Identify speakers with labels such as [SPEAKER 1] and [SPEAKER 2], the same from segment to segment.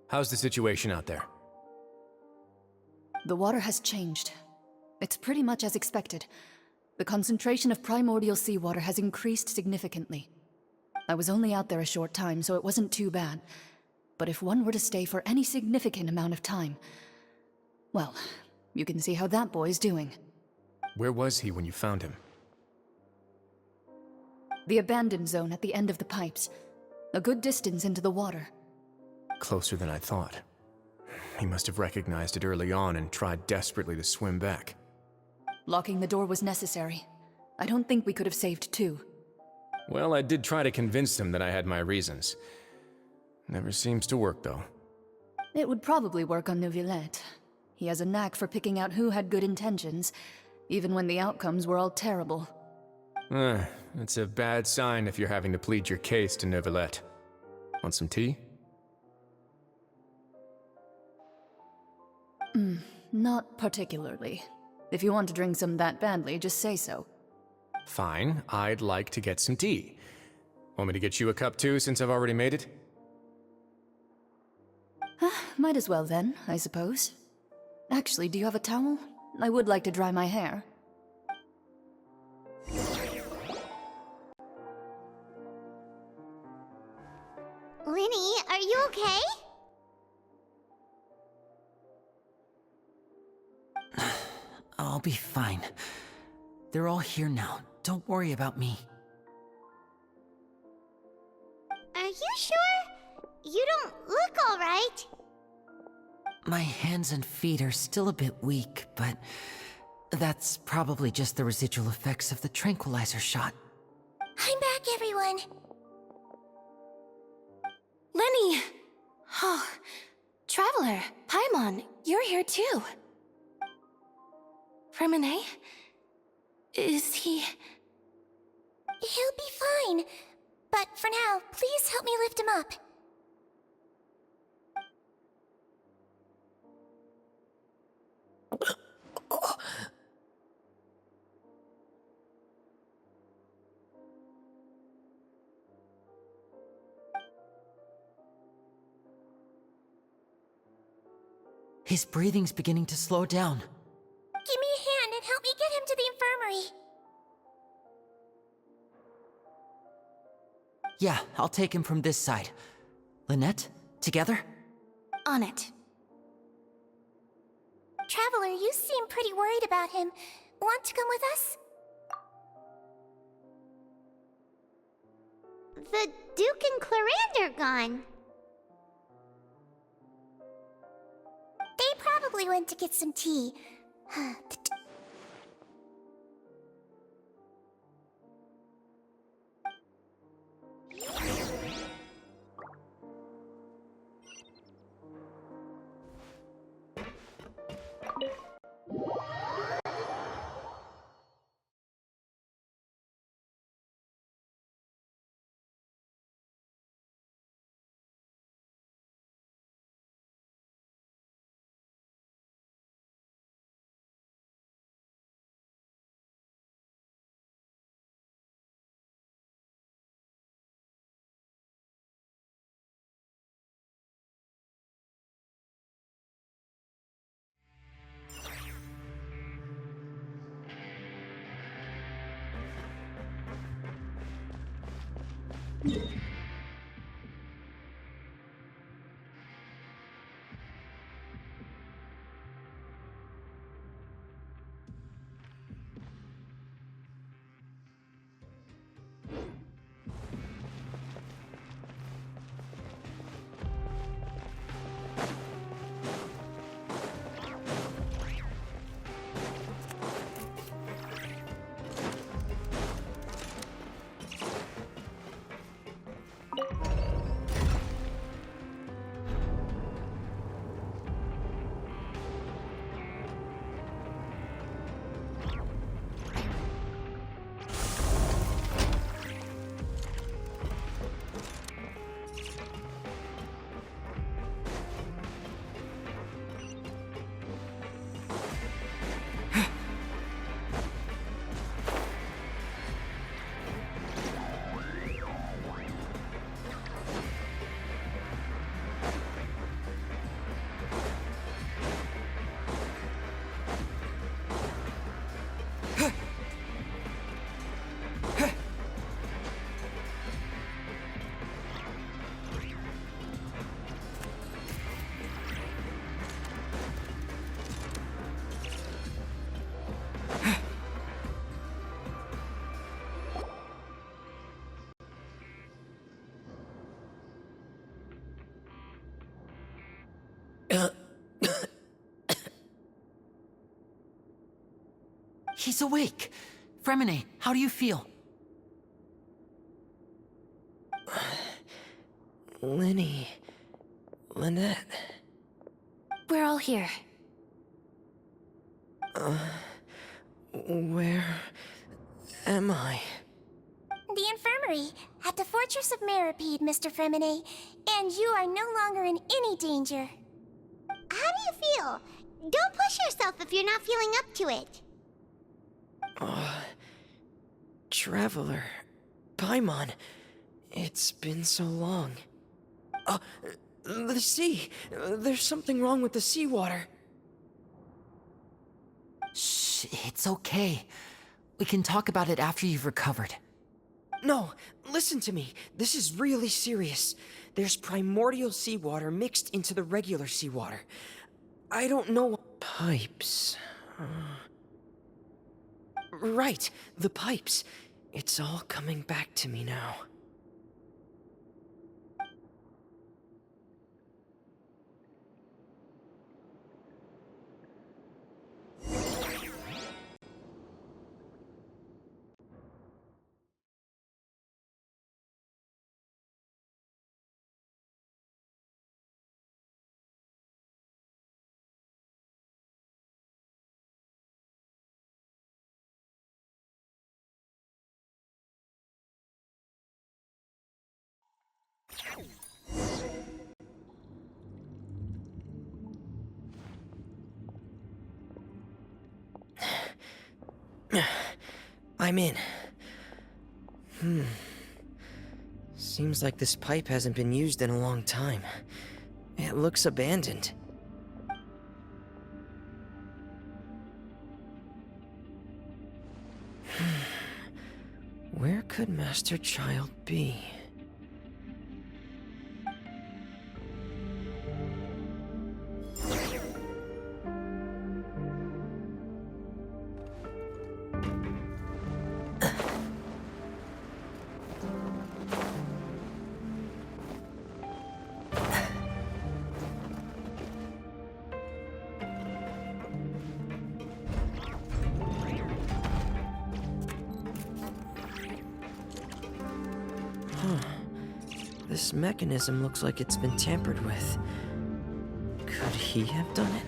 [SPEAKER 1] How's the situation out there?
[SPEAKER 2] The water has changed. It's pretty much as expected. The concentration of primordial seawater has increased significantly. I was only out there a short time, so it wasn't too bad. But if one were to stay for any significant amount of time... well, you can see how that boy's doing.
[SPEAKER 1] Where was he when you found him?
[SPEAKER 2] The abandoned zone at the end of the pipes. A good distance into the water.
[SPEAKER 1] Closer than I thought. He must have recognized it early on and tried desperately to swim back.
[SPEAKER 2] Locking the door was necessary. I don't think we could have saved two.
[SPEAKER 1] Well, I did try to convince him that I had my reasons. Never seems to work, though.
[SPEAKER 2] It would probably work on Neuvillette. He has a knack for picking out who had good intentions, even when the outcomes were all terrible.
[SPEAKER 1] It's a bad sign if you're having to plead your case to Neuvillette. Want some tea?
[SPEAKER 2] Not particularly. If you want to drink some that badly, just say so.
[SPEAKER 1] Fine, I'd like to get some tea. Want me to get you a cup too, since I've already made it?
[SPEAKER 2] Might as well then, I suppose. Actually, do you have a towel? I would like to dry my hair.
[SPEAKER 3] Linny, are you okay?
[SPEAKER 4] I'll be fine. They're all here now. Don't worry about me.
[SPEAKER 3] Are you sure? You don't look alright.
[SPEAKER 4] My hands and feet are still a bit weak, but that's probably just the residual effects of the tranquilizer shot.
[SPEAKER 3] I'm back, everyone.
[SPEAKER 5] Lenny! Oh, Traveler, Paimon, you're here too. Remine? Is he...
[SPEAKER 3] He'll be fine. But for now, please help me lift him up.
[SPEAKER 4] His breathing's beginning to slow down.
[SPEAKER 3] Give me a hand and help me get him to the infirmary.
[SPEAKER 4] Yeah, I'll take him from this side. Lynette, together?
[SPEAKER 5] on it?
[SPEAKER 3] Traveler, you seem pretty worried about him. Want to come with us? The Duke and Clarande are gone. They probably went to get some tea.
[SPEAKER 4] He's awake. Fremine, how do you feel?
[SPEAKER 6] Lenny... Lynette...
[SPEAKER 5] We're all here.
[SPEAKER 6] Where... am I?
[SPEAKER 3] The infirmary, at the Fortress of Meripede, Mr. Fremine, and you are no longer in any danger.
[SPEAKER 7] How do you feel? Don't push yourself if you're not feeling up to it.
[SPEAKER 6] Traveler... Paimon... It's been so long. The sea! There's something wrong with the seawater.
[SPEAKER 4] Shh, it's okay. We can talk about it after you've recovered.
[SPEAKER 6] No, listen to me. This is really serious. There's primordial seawater mixed into the regular seawater. I don't know... Pipes... Right, the pipes. It's all coming back to me now. I'm in. Seems like this pipe hasn't been used in a long time. It looks abandoned. Where could Master Child be? This mechanism looks like it's been tampered with. Could he have done it?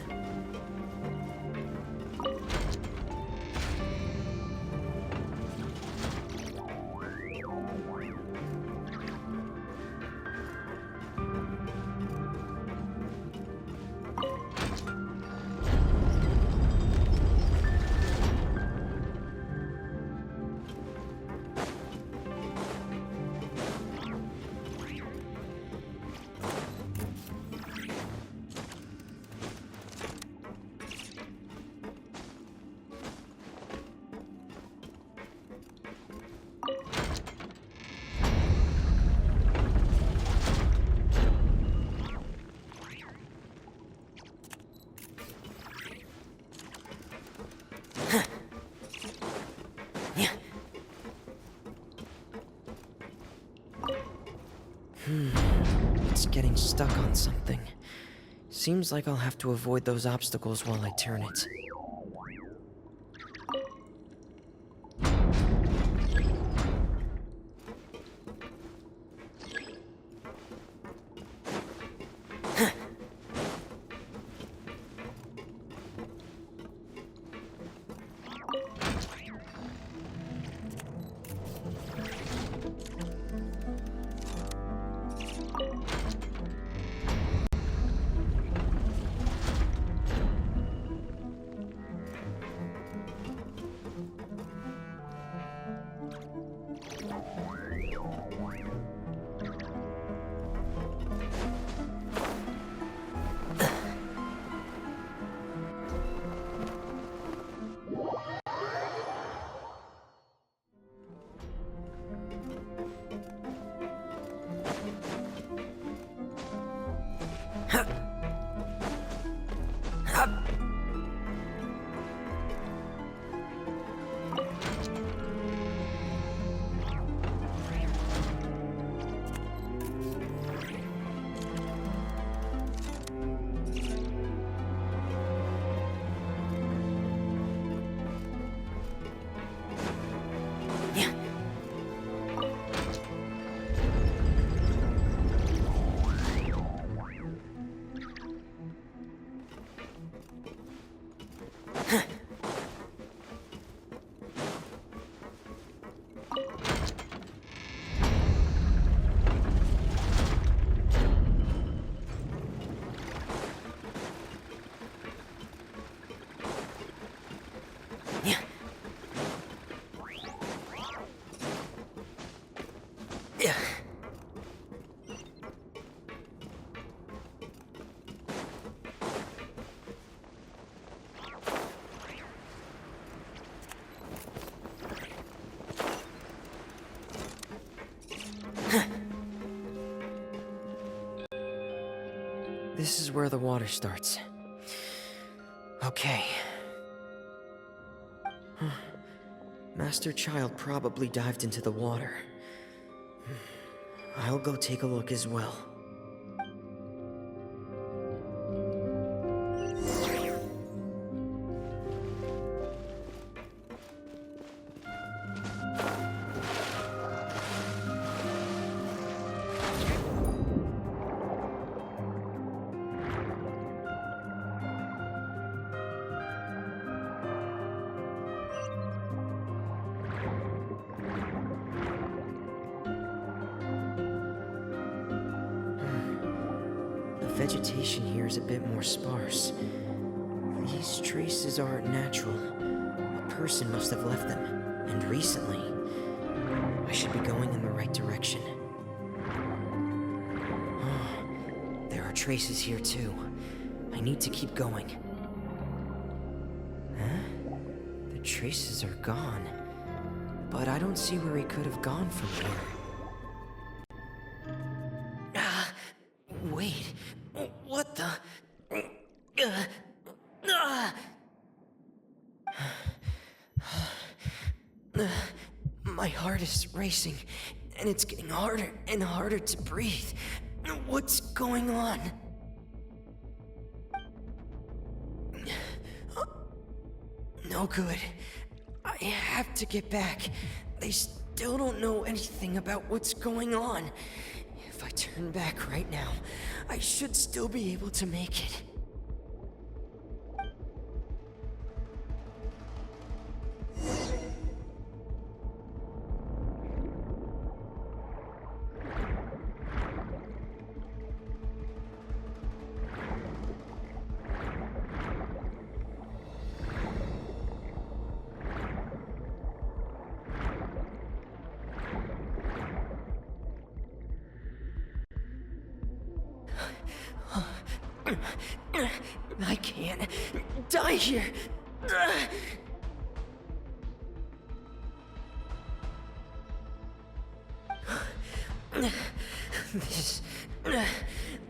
[SPEAKER 6] It's getting stuck on something. Seems like I'll have to avoid those obstacles while I turn it. This is where the water starts. Okay. Master Child probably dived into the water. I'll go take a look as well. The vegetation here is a bit more sparse. These traces aren't natural. A person must have left them, and recently. I should be going in the right direction. There are traces here too. I need to keep going. Huh? The traces are gone. But I don't see where he could have gone from here. Wait. What the? My heart is racing, and it's getting harder and harder to breathe. What's going on? No good. I have to get back. They still don't know anything about what's going on. If I turn back right now, I should still be able to make it. I can't die here.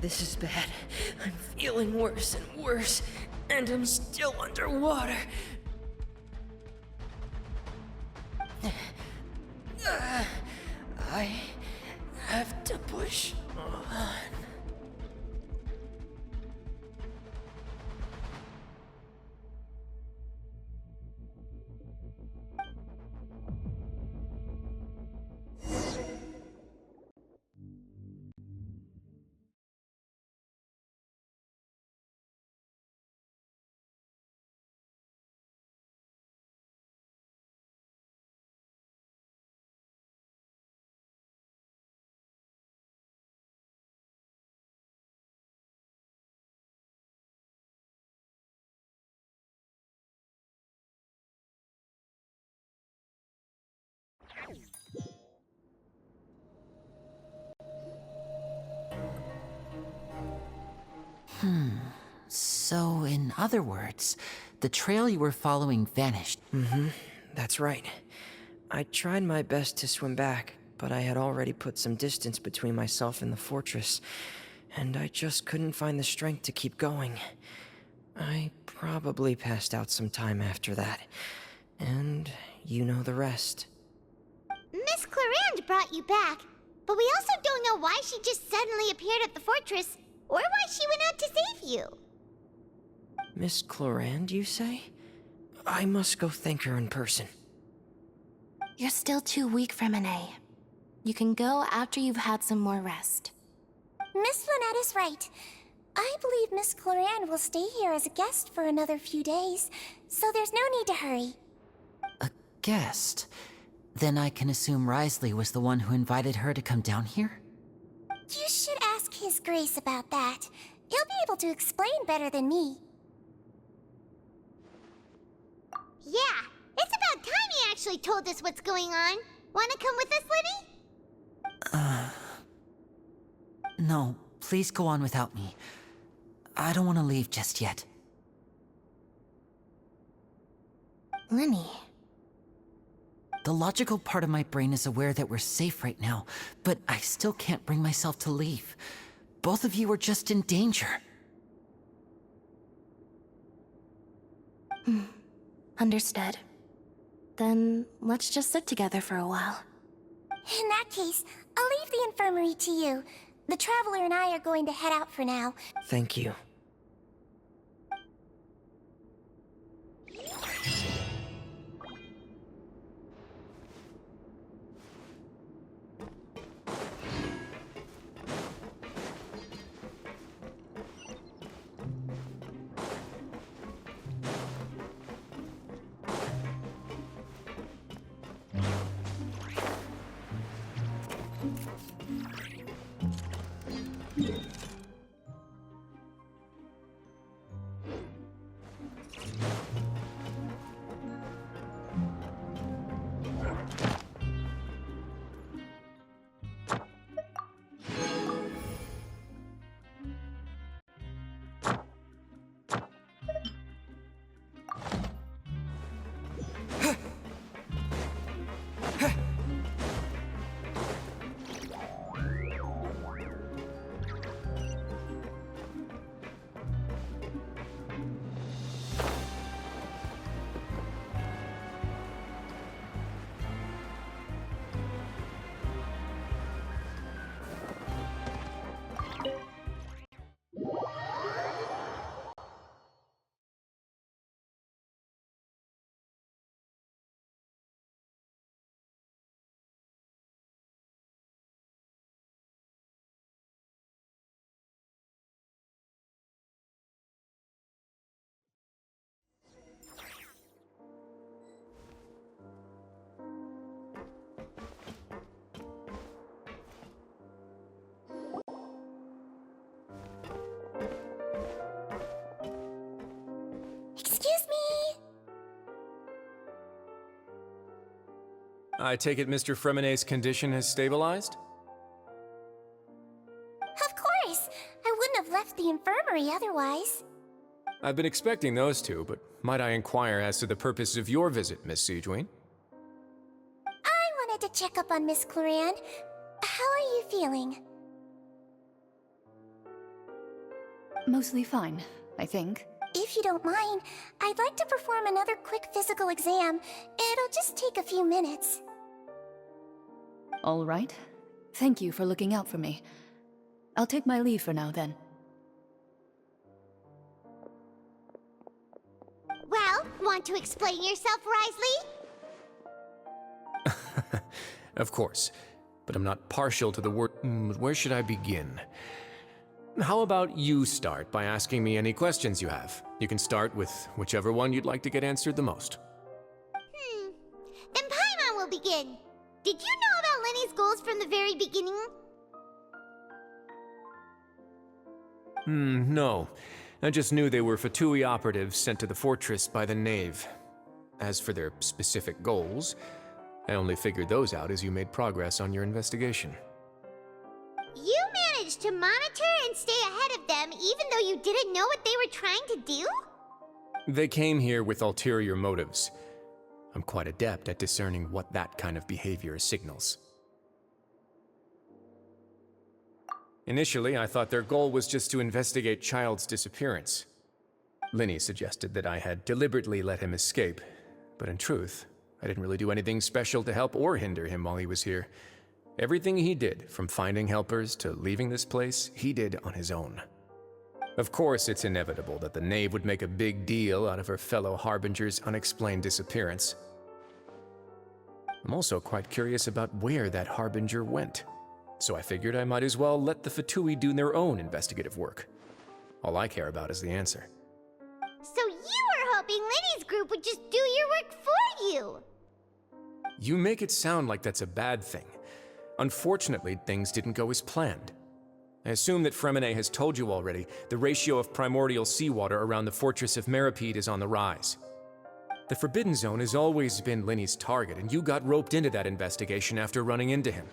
[SPEAKER 6] This is bad. I'm feeling worse and worse, and I'm still underwater. I have to push on.
[SPEAKER 4] So, in other words, the trail you were following vanished.
[SPEAKER 6] That's right. I tried my best to swim back, but I had already put some distance between myself and the fortress, and I just couldn't find the strength to keep going. I probably passed out some time after that, and you know the rest.
[SPEAKER 7] Miss Clarande brought you back, but we also don't know why she just suddenly appeared at the fortress, or why she went out to save you.
[SPEAKER 6] Miss Clarande, you say? I must go thank her in person.
[SPEAKER 5] You're still too weak, Freminet. You can go after you've had some more rest.
[SPEAKER 3] Miss Lynette is right. I believe Miss Clarande will stay here as a guest for another few days, so there's no need to hurry.
[SPEAKER 4] A guest? Then I can assume Wriothesley was the one who invited her to come down here?
[SPEAKER 3] You should ask His Grace about that. He'll be able to explain better than me.
[SPEAKER 7] Yeah, it's about time he actually told us what's going on. Wanna come with us, Lenny?
[SPEAKER 4] No, please go on without me. I don't want to leave just yet.
[SPEAKER 5] Lenny.
[SPEAKER 4] The logical part of my brain is aware that we're safe right now, but I still can't bring myself to leave. Both of you are just in danger.
[SPEAKER 5] Understood. Then let's just sit together for a while.
[SPEAKER 3] In that case, I'll leave the infirmary to you. The Traveler and I are going to head out for now.
[SPEAKER 6] Thank you.
[SPEAKER 3] Excuse me!
[SPEAKER 1] I take it Mr. Fremenet's condition has stabilized?
[SPEAKER 3] Of course! I wouldn't have left the infirmary otherwise.
[SPEAKER 1] I've been expecting those two, but might I inquire as to the purpose of your visit, Miss Siegeween?
[SPEAKER 3] I wanted to check up on Miss Cloran. How are you feeling?
[SPEAKER 2] Mostly fine, I think.
[SPEAKER 3] If you don't mind, I'd like to perform another quick physical exam. It'll just take a few minutes.
[SPEAKER 2] All right. Thank you for looking out for me. I'll take my leave for now, then.
[SPEAKER 7] Well, want to explain yourself, Risley?
[SPEAKER 1] Of course, but I'm not partial to the word. Where should I begin? How about you start by asking me any questions you have? You can start with whichever one you'd like to get answered the most.
[SPEAKER 7] Then Paimon will begin. Did you know about Lenny's goals from the very beginning?
[SPEAKER 1] No. I just knew they were Fatui operatives sent to the fortress by the Knave. As for their specific goals, I only figured those out as you made progress on your investigation.
[SPEAKER 7] You managed to monitor and stay ahead of them even though you didn't know what they were trying to do?
[SPEAKER 1] They came here with ulterior motives. I'm quite adept at discerning what that kind of behavior signals. Initially, I thought their goal was just to investigate Child's disappearance. Linny suggested that I had deliberately let him escape, but in truth, I didn't really do anything special to help or hinder him while he was here. Everything he did, from finding helpers to leaving this place, he did on his own. Of course, it's inevitable that the Knave would make a big deal out of her fellow Harbinger's unexplained disappearance. I'm also quite curious about where that Harbinger went, so I figured I might as well let the Fatui do their own investigative work. All I care about is the answer.
[SPEAKER 7] So you were hoping Lenny's group would just do your work for you?
[SPEAKER 1] You make it sound like that's a bad thing. Unfortunately, things didn't go as planned. I assume that Fremenet has told you already, the ratio of primordial seawater around the fortress of Meripede is on the rise. The Forbidden Zone has always been Linny's target, and you got roped into that investigation after running into him.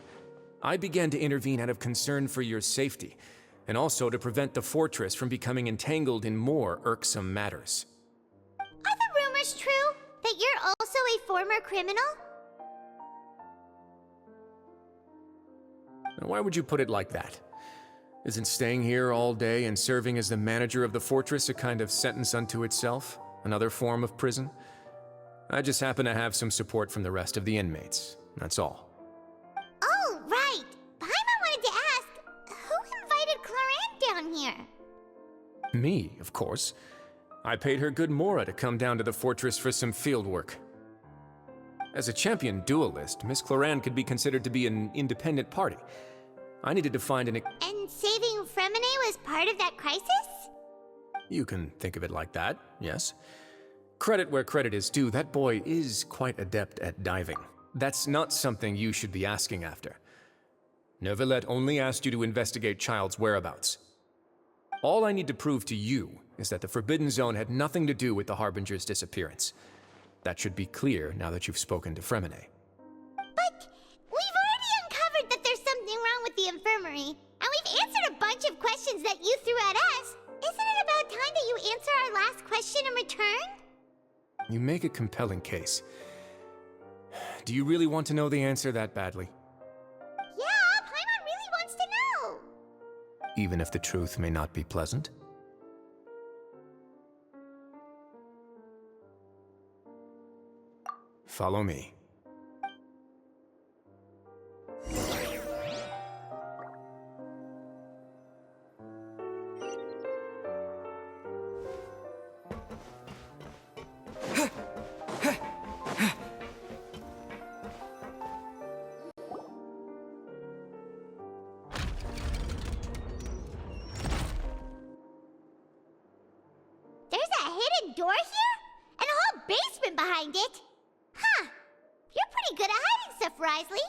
[SPEAKER 1] I began to intervene out of concern for your safety, and also to prevent the fortress from becoming entangled in more irksome matters.
[SPEAKER 7] Are the rumors true? That you're also a former criminal?
[SPEAKER 1] Now, why would you put it like that? Isn't staying here all day and serving as the manager of the fortress a kind of sentence unto itself? Another form of prison? I just happen to have some support from the rest of the inmates, that's all.
[SPEAKER 7] Oh, right. Paimon wanted to ask, who invited Cloran down here?
[SPEAKER 1] Me, of course. I paid her good mora to come down to the fortress for some field work. As a champion duelist, Miss Cloran could be considered to be an independent party. I needed to find an...
[SPEAKER 7] And saving Fremine was part of that crisis?
[SPEAKER 1] You can think of it like that, yes. Credit where credit is due, that boy is quite adept at diving. That's not something you should be asking after. Neuvillette only asked you to investigate Child's whereabouts. All I need to prove to you is that the Forbidden Zone had nothing to do with the Harbinger's disappearance. That should be clear now that you've spoken to Fremine.
[SPEAKER 7] But we've already uncovered that there's something wrong with the infirmary, and we've answered a bunch of questions that you threw at us. Isn't it about time that you answer our last question in return?
[SPEAKER 1] You make a compelling case. Do you really want to know the answer that badly?
[SPEAKER 7] Yeah, Paimon really wants to know.
[SPEAKER 1] Even if the truth may not be pleasant? Follow me.
[SPEAKER 7] There's a hidden door here? And a whole basement behind it? Huh. You're pretty good at hiding stuff, Wriothesley.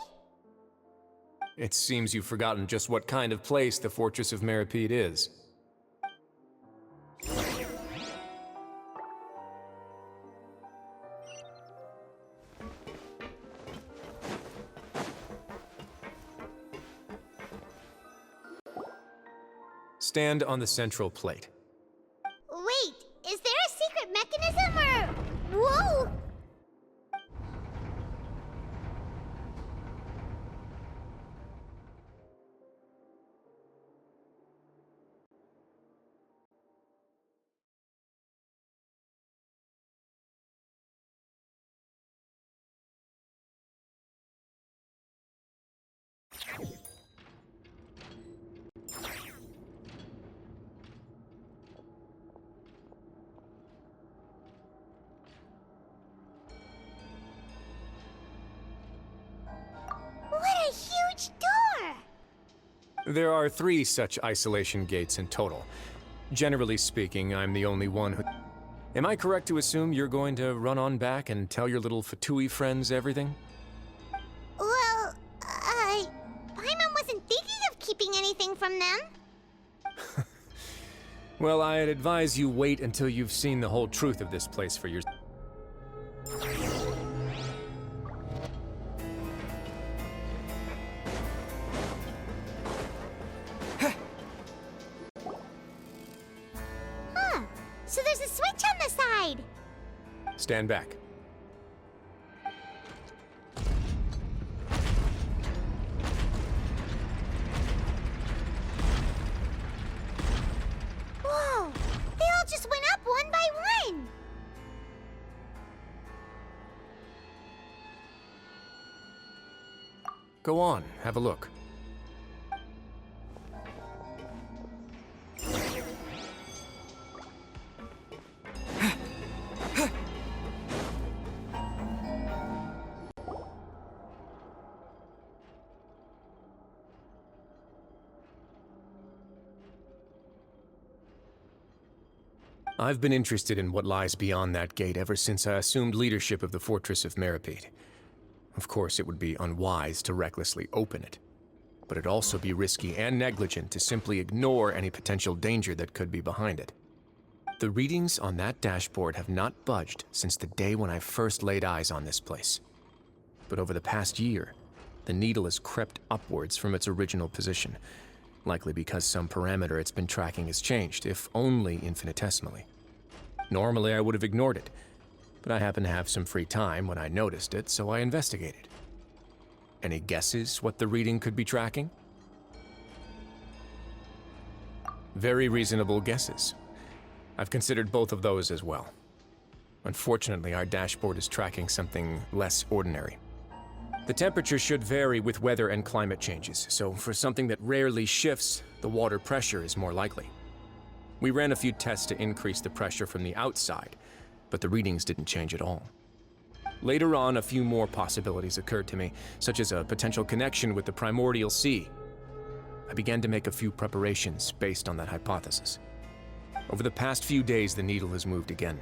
[SPEAKER 1] It seems you've forgotten just what kind of place the Fortress of Meripede is. Stand on the central plate.
[SPEAKER 7] Wait, is there a secret mechanism or... Whoa! What a huge door!
[SPEAKER 1] There are 3 such isolation gates in total. Generally speaking, I'm the only one who... Am I correct to assume you're going to run on back and tell your little Fatui friends everything?
[SPEAKER 7] Well, Paimon wasn't thinking of keeping anything from them.
[SPEAKER 1] Well, I'd advise you wait until you've seen the whole truth of this place for yourself.
[SPEAKER 7] Huh. So there's a switch on the side.
[SPEAKER 1] Stand back.
[SPEAKER 7] Whoa! They all just went up one by one!
[SPEAKER 1] Go on, have a look. I've been interested in what lies beyond that gate ever since I assumed leadership of the Fortress of Meripede. Of course, it would be unwise to recklessly open it, but it'd also be risky and negligent to simply ignore any potential danger that could be behind it. The readings on that dashboard have not budged since the day when I first laid eyes on this place. But over the past year, the needle has crept upwards from its original position, likely because some parameter it's been tracking has changed, if only infinitesimally. Normally, I would have ignored it, but I happened to have some free time when I noticed it, so I investigated. Any guesses what the reading could be tracking? Very reasonable guesses. I've considered both of those as well. Unfortunately, our dashboard is tracking something less ordinary. The temperature should vary with weather and climate changes, so for something that rarely shifts, the water pressure is more likely. We ran a few tests to increase the pressure from the outside, but the readings didn't change at all. Later on, a few more possibilities occurred to me, such as a potential connection with the primordial sea. I began to make a few preparations based on that hypothesis. Over the past few days, the needle has moved again.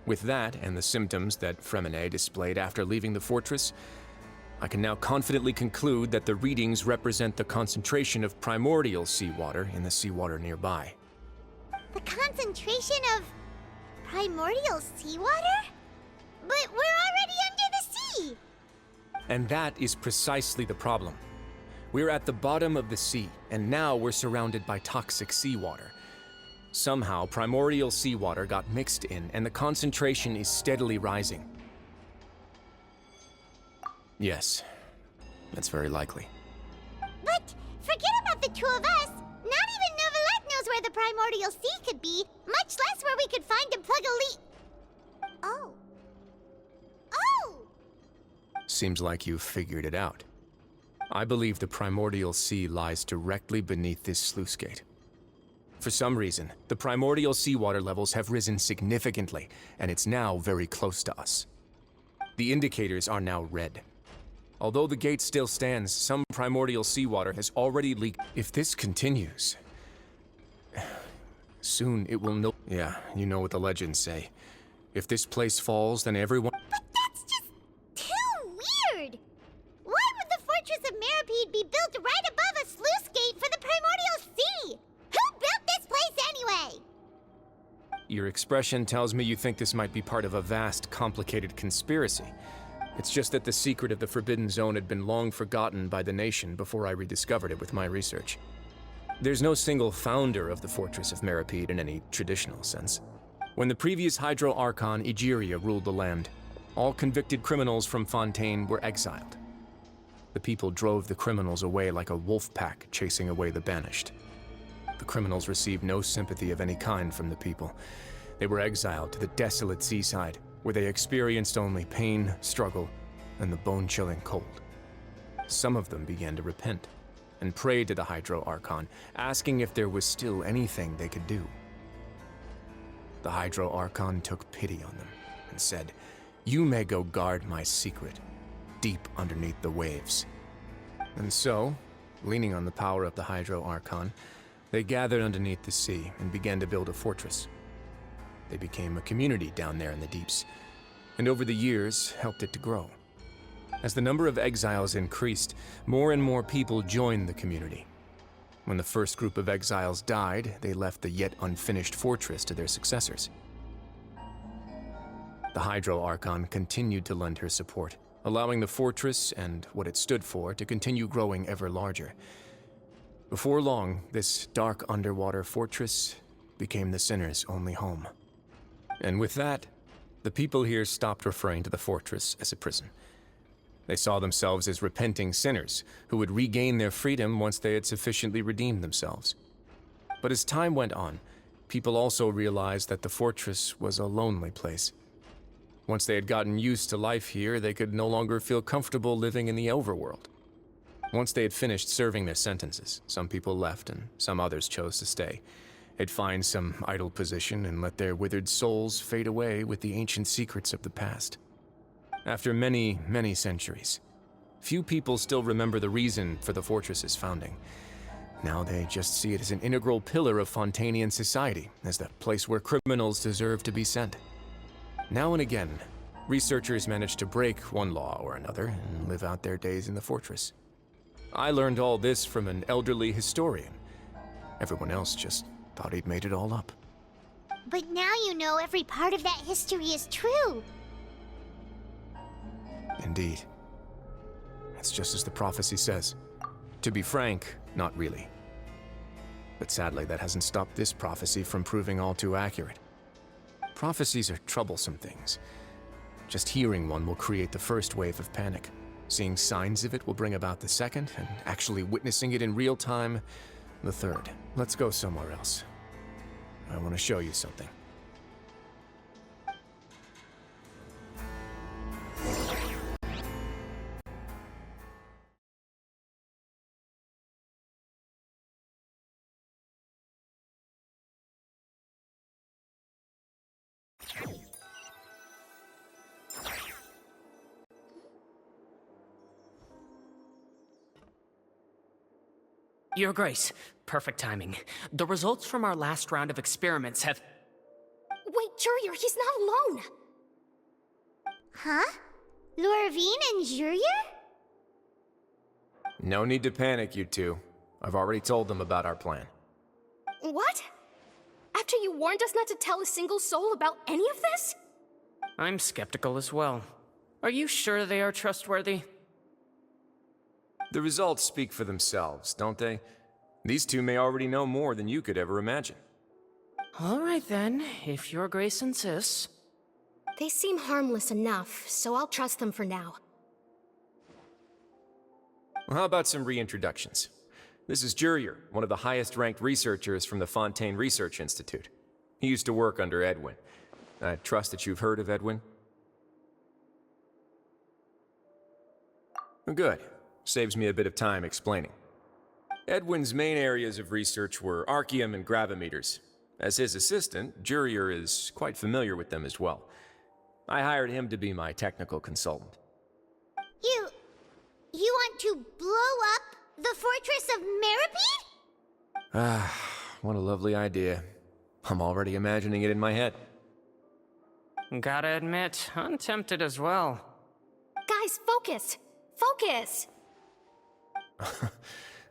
[SPEAKER 1] With that, and the symptoms that Fremine displayed after leaving the fortress, I can now confidently conclude that the readings represent the concentration of primordial seawater in the seawater nearby.
[SPEAKER 7] The concentration of primordial seawater? But we're already under the sea!
[SPEAKER 1] And that is precisely the problem. We're at the bottom of the sea, and now we're surrounded by toxic seawater. Somehow, primordial seawater got mixed in, and the concentration is steadily rising. Yes, that's very likely.
[SPEAKER 7] But forget about the two of us! Not even Novelette knows where the primordial sea could be, much less where we could find and plug a leak. Oh. Oh!
[SPEAKER 1] Seems like you've figured it out. I believe the primordial sea lies directly beneath this sluice gate. For some reason, the primordial seawater levels have risen significantly, and it's now very close to us. The indicators are now red. Although the gate still stands, some primordial seawater has already leaked. If this continues, soon it will know. Yeah, you know what the legends say. If this place falls, then everyone.
[SPEAKER 7] But that's just too weird! Why would the Fortress of Meripede be built right above a sluice gate for the primordial sea? Who built this place anyway?
[SPEAKER 1] Your expression tells me you think this might be part of a vast, complicated conspiracy. It's just that the secret of the Forbidden Zone had been long forgotten by the nation before I rediscovered it with my research. There's no single founder of the Fortress of Meripede in any traditional sense. When the previous Hydro Archon Egeria ruled the land, all convicted criminals from Fontaine were exiled. The people drove the criminals away like a wolf pack chasing away the banished. The criminals received no sympathy of any kind from the people. They were exiled to the desolate seaside, where they experienced only pain, struggle, and the bone-chilling cold. Some of them began to repent, and prayed to the Hydro Archon, asking if there was still anything they could do. The Hydro Archon took pity on them, and said, "You may go guard my secret, deep underneath the waves." And so, leaning on the power of the Hydro Archon, they gathered underneath the sea and began to build a fortress. They became a community down there in the deeps, and over the years helped it to grow. As the number of exiles increased, more and more people joined the community. When the first group of exiles died, they left the yet unfinished fortress to their successors. The Hydro Archon continued to lend her support, allowing the fortress and what it stood for to continue growing ever larger. Before long, this dark underwater fortress became the sinner's only home. And with that, the people here stopped referring to the fortress as a prison. They saw themselves as repenting sinners who would regain their freedom once they had sufficiently redeemed themselves. But as time went on, people also realized that the fortress was a lonely place. Once they had gotten used to life here, they could no longer feel comfortable living in the overworld. Once they had finished serving their sentences, some people left and some others chose to stay. They'd find some idle position and let their withered souls fade away with the ancient secrets of the past. After many, many centuries, few people still remember the reason for the fortress's founding. Now they just see it as an integral pillar of Fontainian society, as the place where criminals deserve to be sent. Now and again, researchers manage to break one law or another and live out their days in the fortress. I learned all this from an elderly historian. Everyone else just thought he'd made it all up.
[SPEAKER 7] But now you know every part of that history is true.
[SPEAKER 1] Indeed. It's just as the prophecy says. To be frank, not really. But sadly, that hasn't stopped this prophecy from proving all too accurate. Prophecies are troublesome things. Just hearing one will create the first wave of panic. Seeing signs of it will bring about the second, and actually witnessing it in real time, the third. Let's go somewhere else. I want to show you something.
[SPEAKER 8] Your Grace, perfect timing. The results from our last round of experiments have...
[SPEAKER 5] Wait, Jurier, he's not alone!
[SPEAKER 7] Huh? Lorvine and Jurier?
[SPEAKER 1] No need to panic, you two. I've already told them about our plan.
[SPEAKER 5] What? After you warned us not to tell a single soul about any of this?
[SPEAKER 8] I'm skeptical as well. Are you sure they are trustworthy?
[SPEAKER 1] The results speak for themselves, don't they? These two may already know more than you could ever imagine.
[SPEAKER 8] All right then, if Your Grace insists.
[SPEAKER 5] They seem harmless enough, so I'll trust them for now.
[SPEAKER 1] Well, how about some reintroductions? This is Jurier, one of the highest-ranked researchers from the Fontaine Research Institute. He used to work under Edwin. I trust that you've heard of Edwin? Good. Saves me a bit of time explaining. Edwin's main areas of research were archeum and gravimeters. As his assistant, Jurier is quite familiar with them as well. I hired him to be my technical consultant.
[SPEAKER 7] You want to blow up the fortress of Meripede?
[SPEAKER 1] Ah, what a lovely idea. I'm already imagining it in my head.
[SPEAKER 8] Gotta admit, I'm tempted as well.
[SPEAKER 5] Guys, focus! Focus!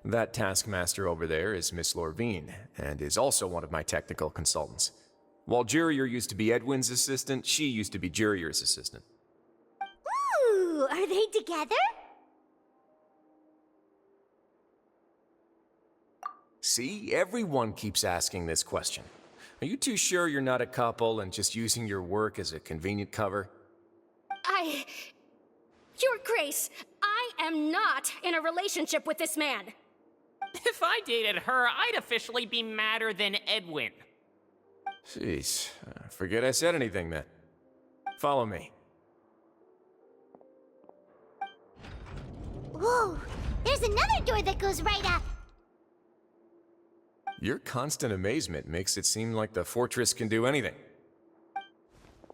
[SPEAKER 1] That taskmaster over there is Miss Lorvine, and is also one of my technical consultants. While Jurier used to be Edwin's assistant, she used to be Jurier's assistant.
[SPEAKER 7] Ooh, are they together?
[SPEAKER 1] See, everyone keeps asking this question. Are you too sure you're not a couple and just using your work as a convenient cover?
[SPEAKER 5] Your Grace, I am not in a relationship with this man.
[SPEAKER 8] If I dated her, I'd officially be madder than Edwin.
[SPEAKER 1] Jeez, forget I said anything then. Follow me.
[SPEAKER 7] Whoa, there's another door that goes right up.
[SPEAKER 1] Your constant amazement makes it seem like the fortress can do anything.
[SPEAKER 7] But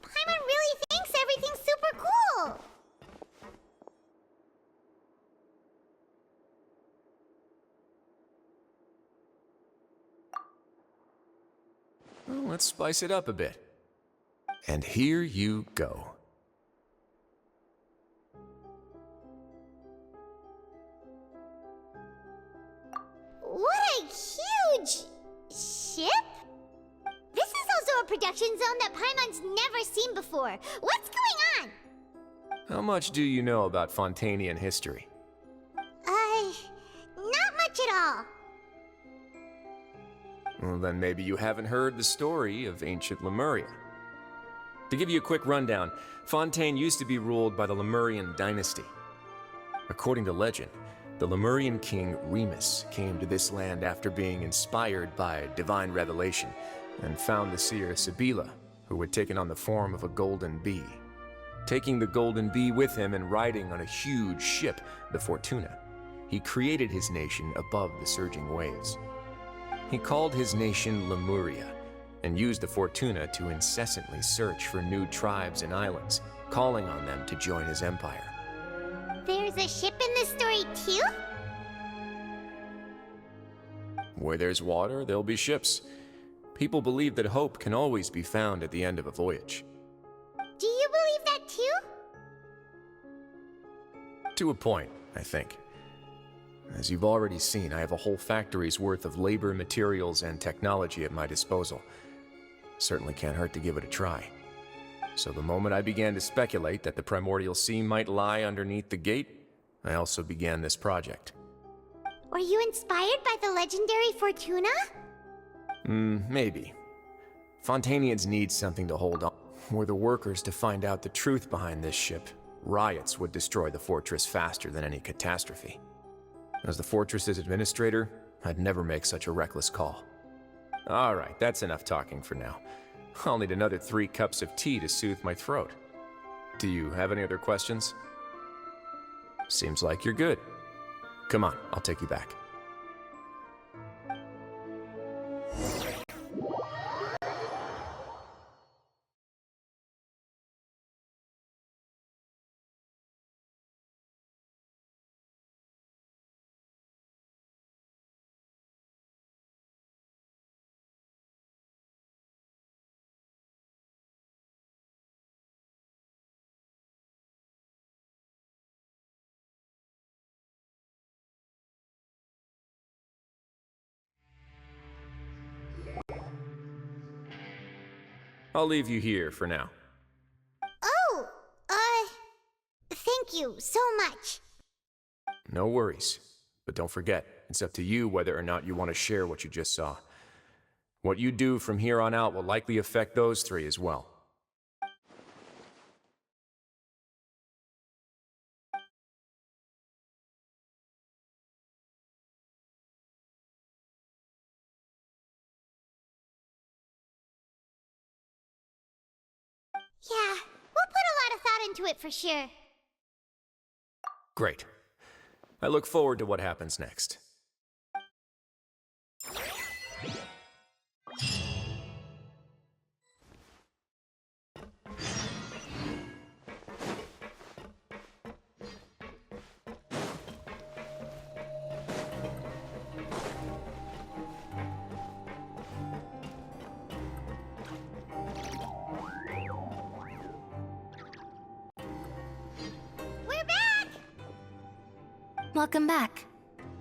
[SPEAKER 7] Paimon really thinks everything's super cool.
[SPEAKER 1] Well, let's spice it up a bit. And here you go.
[SPEAKER 7] What a huge ship? This is also a production zone that Paimon's never seen before. What's going on?
[SPEAKER 1] How much do you know about Fontainian history?
[SPEAKER 7] Not much at all.
[SPEAKER 1] Well, then maybe you haven't heard the story of ancient Lemuria. To give you a quick rundown, Fontaine used to be ruled by the Lemurian dynasty. According to legend, the Lemurian king Remus came to this land after being inspired by divine revelation and found the seer Sibila, who had taken on the form of a golden bee. Taking the golden bee with him and riding on a huge ship, the Fortuna, he created his nation above the surging waves. He called his nation Lemuria and used the Fortuna to incessantly search for new tribes and islands, calling on them to join his empire.
[SPEAKER 7] There's a ship in this story too?
[SPEAKER 1] Where there's water, there'll be ships. People believe that hope can always be found at the end of a voyage.
[SPEAKER 7] Do you believe that too?
[SPEAKER 1] To a point, I think. As you've already seen, I have a whole factory's worth of labor, materials, and technology at my disposal. Certainly can't hurt to give it a try. So the moment I began to speculate that the primordial sea might lie underneath the gate, I also began this project.
[SPEAKER 7] Were you inspired by the legendary Fortuna?
[SPEAKER 1] Maybe. Fontainians need something to hold on. Were the workers to find out the truth behind this ship, riots would destroy the fortress faster than any catastrophe. As the fortress's administrator, I'd never make such a reckless call. All right, that's enough talking for now. I'll need another 3 cups of tea to soothe my throat. Do you have any other questions? Seems like you're good. Come on, I'll take you back. I'll leave you here for now.
[SPEAKER 7] Oh, thank you so much.
[SPEAKER 1] No worries. But don't forget, it's up to you whether or not you want to share what you just saw. What you do from here on out will likely affect those three as well.
[SPEAKER 7] Yeah, we'll put a lot of thought into it for sure.
[SPEAKER 1] Great. I look forward to what happens next.
[SPEAKER 7] We're back!
[SPEAKER 5] Welcome back.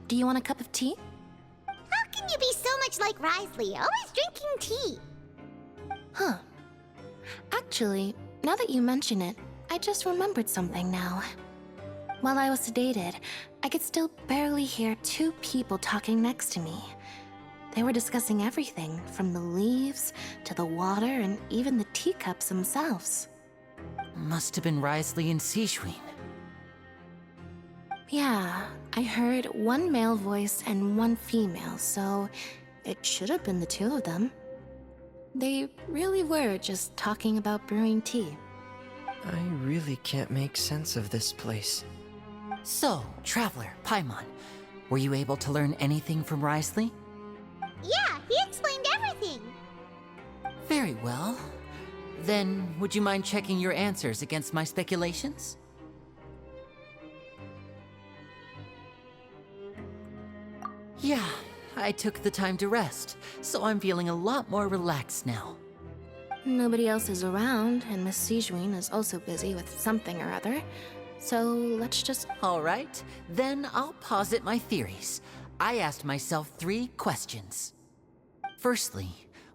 [SPEAKER 5] Do you want a cup of tea?
[SPEAKER 7] How can you be so much like Risley, always drinking tea?
[SPEAKER 5] Huh. Actually, now that you mention it, I just remembered something now. While I was sedated, I could still barely hear two people talking next to me. They were discussing everything, from the leaves to the water and even the teacups themselves.
[SPEAKER 4] Must have been Risley and Seishween.
[SPEAKER 5] Yeah, I heard one male voice and one female, so it should have been the two of them. They really were just talking about brewing tea.
[SPEAKER 6] I really can't make sense of this place.
[SPEAKER 4] So, Traveler, Paimon, were you able to learn anything from Risley?
[SPEAKER 7] Yeah, he explained everything.
[SPEAKER 4] Very well. Then, would you mind checking your answers against my speculations? Yeah, I took the time to rest, so I'm feeling a lot more relaxed now.
[SPEAKER 5] Nobody else is around, and Miss Seishween is also busy with something or other. So let's just...
[SPEAKER 4] All right, then I'll posit my theories. I asked myself 3 questions. Firstly,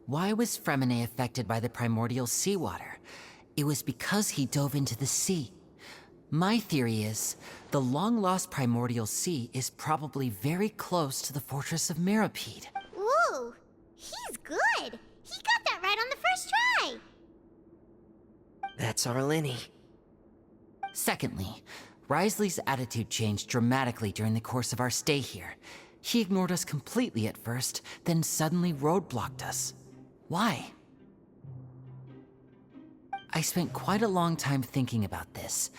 [SPEAKER 4] why was Fremine affected by the primordial seawater? It was because he dove into the sea. My theory is, the long-lost primordial sea is probably very close to the fortress of Mirapede.
[SPEAKER 7] Ooh, he's good. He got that right on the first try.
[SPEAKER 6] That's our Linny.
[SPEAKER 4] Secondly, Risley's attitude changed dramatically during the course of our stay here. He ignored us completely at first, then suddenly roadblocked us. Why? I spent quite a long time thinking about this.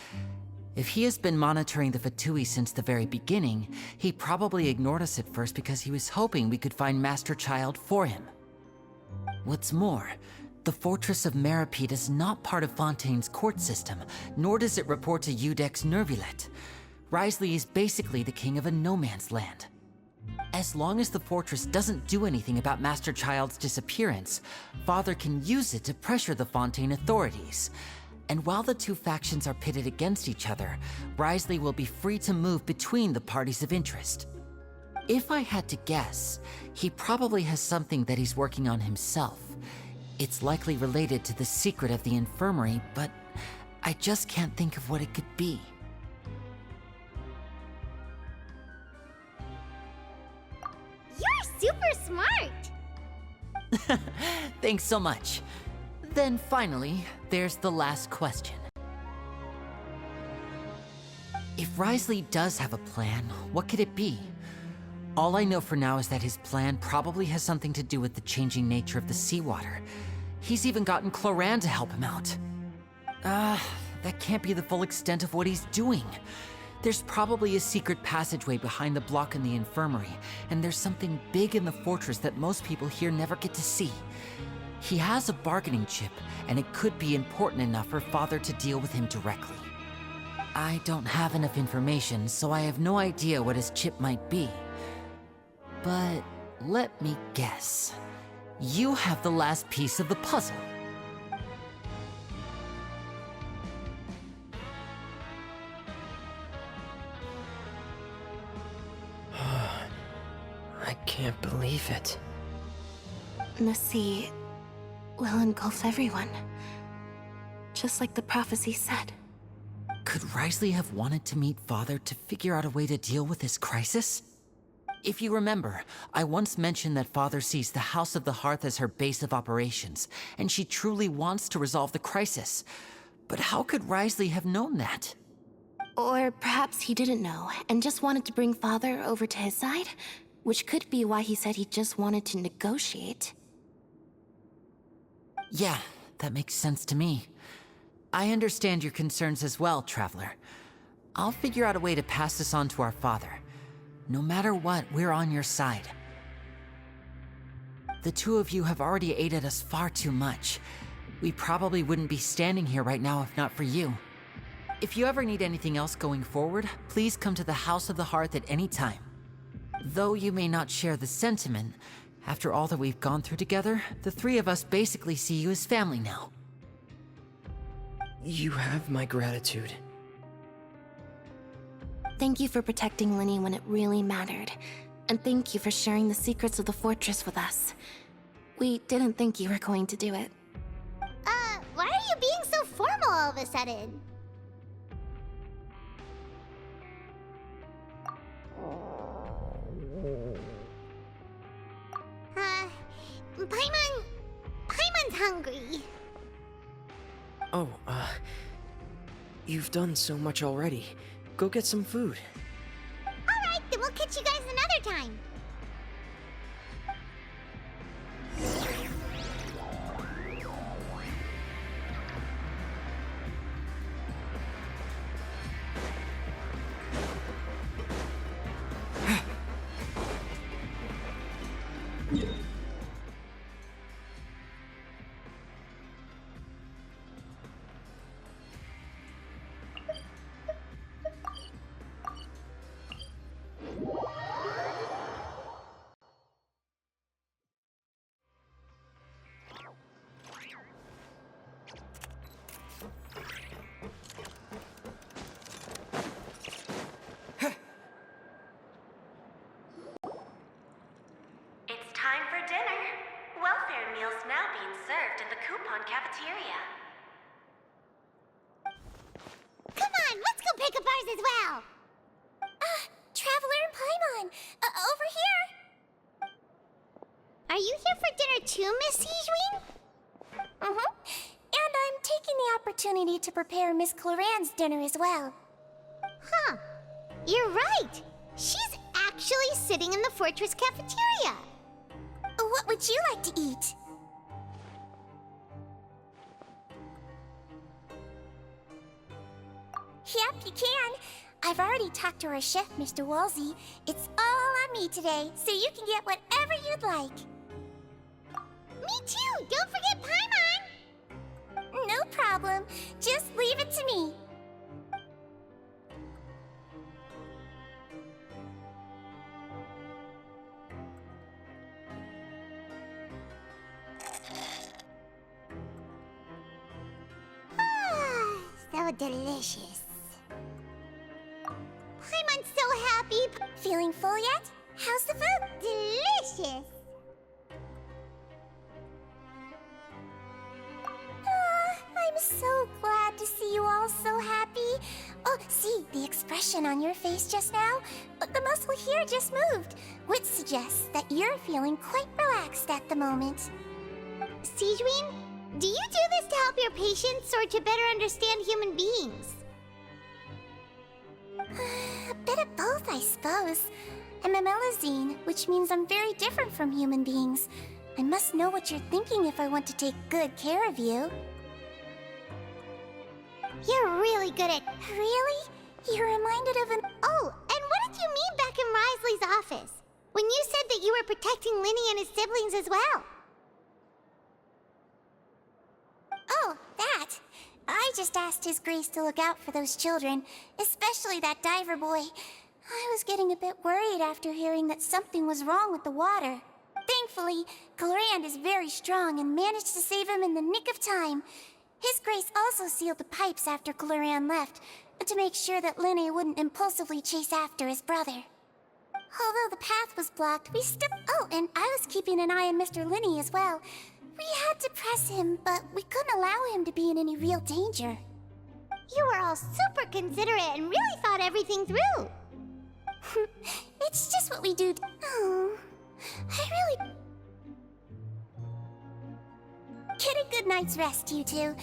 [SPEAKER 4] If he has been monitoring the Fatui since the very beginning, he probably ignored us at first because he was hoping we could find Master Child for him. What's more, the Fortress of Mirapede is not part of Fontaine's court system, nor does it report to Udex Nervulet. Risley is basically the king of a no-man's land. As long as the fortress doesn't do anything about Master Child's disappearance, Father can use it to pressure the Fontaine authorities. And while the two factions are pitted against each other, Risley will be free to move between the parties of interest. If I had to guess, he probably has something that he's working on himself. It's likely related to the secret of the infirmary, but I just can't think of what it could be.
[SPEAKER 7] You're super smart.
[SPEAKER 4] Thanks so much. Then finally, there's the last question. If Risley does have a plan, what could it be? All I know for now is that his plan probably has something to do with the changing nature of the seawater. He's even gotten Cloran to help him out. That can't be the full extent of what he's doing. There's probably a secret passageway behind the block in the infirmary, and there's something big in the fortress that most people here never get to see. He has a bargaining chip, and it could be important enough for Father to deal with him directly. I don't have enough information, so I have no idea what his chip might be. But let me guess. You have the last piece of the puzzle.
[SPEAKER 6] I can't believe it.
[SPEAKER 5] Missy, will engulf everyone. Just like the prophecy said.
[SPEAKER 4] Could Risley have wanted to meet Father to figure out a way to deal with this crisis? If you remember, I once mentioned that Father sees the House of the Hearth as her base of operations, and she truly wants to resolve the crisis. But how could Risley have known that?
[SPEAKER 5] Or perhaps he didn't know, and just wanted to bring Father over to his side? Which could be why he said he just wanted to negotiate.
[SPEAKER 4] Yeah, that makes sense to me. I understand your concerns as well, Traveler. I'll figure out a way to pass this on to our father. No matter what, we're on your side. The two of you have already aided us far too much. We probably wouldn't be standing here right now if not for you. If you ever need anything else going forward, please come to the House of the Hearth at any time. Though you may not share the sentiment, after all that we've gone through together, the three of us basically see you as family now.
[SPEAKER 6] You have my gratitude.
[SPEAKER 5] Thank you for protecting Linny when it really mattered. And thank you for sharing the secrets of the fortress with us. We didn't think you were going to do it.
[SPEAKER 7] Why are you being so formal all of a sudden? Paimon's hungry.
[SPEAKER 6] Oh, you've done so much already. Go get some food.
[SPEAKER 7] Alright, then we'll catch you guys another time.
[SPEAKER 9] It's time for dinner. Welfare meals now being served in the coupon cafeteria.
[SPEAKER 7] Come on, let's go pick up ours as well. Traveler and Paimon, over here. Are you here for dinner too, Miss Sijwin? Mm-hmm. And I'm taking the opportunity to prepare Miss Cloran's dinner as well. Huh. You're right. She's actually sitting in the fortress cafeteria. What would you like to eat? Yep, you can. I've already talked to our chef, Mr. Wolsey. It's all on me today, so you can get whatever you'd like. Me too! Don't forget Paimon! No problem. Just leave it to me. So delicious. Paimon's so happy. Feeling full yet? How's the food? Delicious. I'm so glad to see you all so happy. Oh, see, the expression on your face just now? The muscle here just moved, which suggests that you're feeling quite relaxed at the moment. Sijwin, do you do this to help your patients or to better understand human beings? A bit of both, I suppose. I'm a Melazine, which means I'm very different from human beings. I must know what you're thinking if I want to take good care of you. You're really good at... Really? You're reminded of an... Oh, and what did you mean back in Risley's office? When you said that you were protecting Linny and his siblings as well? Oh, that. I just asked His Grace to look out for those children, especially that diver boy. I was getting a bit worried after hearing that something was wrong with the water. Thankfully, Clorand is very strong and managed to save him in the nick of time. His Grace also sealed the pipes after Clorand left, to make sure that Linny wouldn't impulsively chase after his brother. Although the path was blocked, we still... Oh, and I was keeping an eye on Mr. Linny as well.
[SPEAKER 3] We had to press him, but we couldn't allow him to be in any real danger.
[SPEAKER 7] You were all super considerate and really thought everything through.
[SPEAKER 3] It's just what we do. Oh, I really... Get a good night's rest, you two.